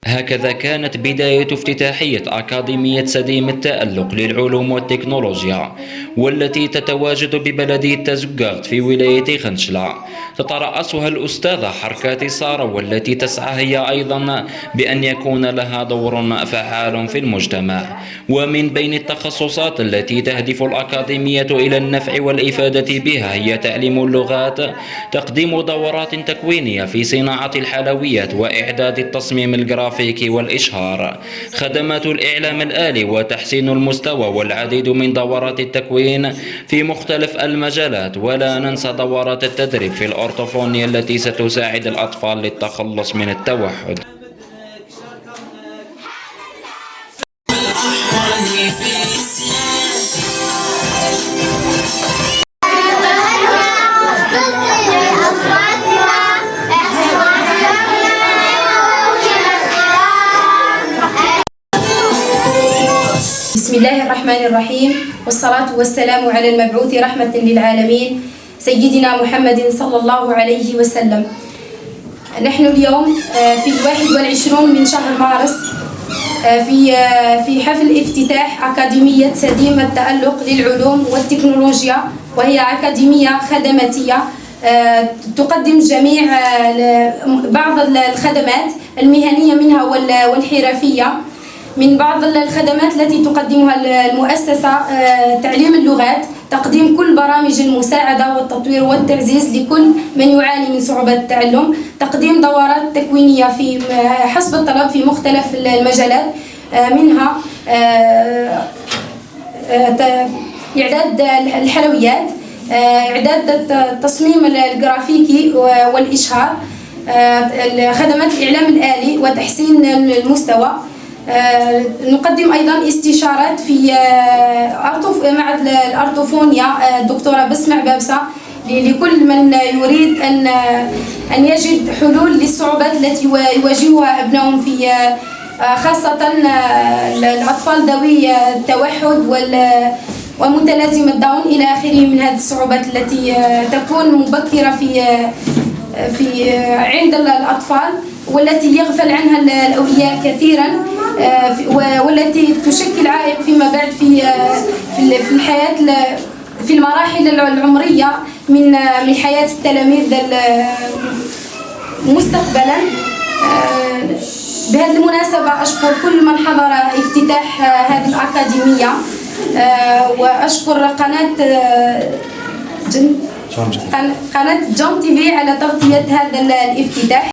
هكذا كانت بداية افتتاحية أكاديمية سديم التألق للعلوم والتكنولوجيا، والتي تتواجد ببلدية تزقاغت في ولاية خنشلة. تترأسها الأستاذة حركات سارة، والتي تسعى هي أيضا بأن يكون لها دور فعال في المجتمع. ومن بين التخصصات التي تهدف الأكاديمية إلى النفع والإفادة بها هي تعليم اللغات، تقديم دورات تكوينية في صناعة الحلويات وإعداد التصميم الجرافيكي والإشهار، خدمات الإعلام الآلي وتحسين المستوى، والعديد من دورات التكوين في مختلف المجالات. ولا ننسى دورات التدريب في الأورتوفونيا التي ستساعد الأطفال للتخلص من التوحد. بسم الله الرحمن الرحيم، والصلاة والسلام على المبعوث رحمة للعالمين سيدنا محمد صلى الله عليه وسلم. نحن اليوم في 21 من شهر مارس في حفل افتتاح أكاديمية سديم التألق للعلوم والتكنولوجيا، وهي أكاديمية خدماتية تقدم جميع بعض الخدمات المهنية منها والحرفية. من بعض الخدمات التي تقدمها المؤسسة تعليم اللغات، تقديم كل برامج المساعدة والتطوير والتعزيز لكل من يعاني من صعوبة التعلم، تقديم دورات تكوينية في حسب الطلب في مختلف المجالات، منها إعداد الحلويات، إعداد التصميم الجرافيكي والإشهار، خدمات الإعلام الآلي وتحسين المستوى. نقدم أيضا استشارات في معهد الأرطوفونيا الدكتورة بسمع بابسة لكل من يريد أن يجد حلول للصعوبات التي يواجهها أبنائهم، في خاصة الأطفال ذوي التوحد ومتلازمة داون إلى آخره من هذه الصعوبات التي تكون مبكرة في عند الأطفال، والتي يغفل عنها الأولياء كثيرا، والتي تشكل عائق فيما بعد في الحياة، في المراحل العمرية من حياة التلاميذ مستقبلا. بهذه المناسبة أشكر كل من حضر افتتاح هذه الأكاديمية، وأشكر قناة جون تي في على تغطية هذا الافتتاح.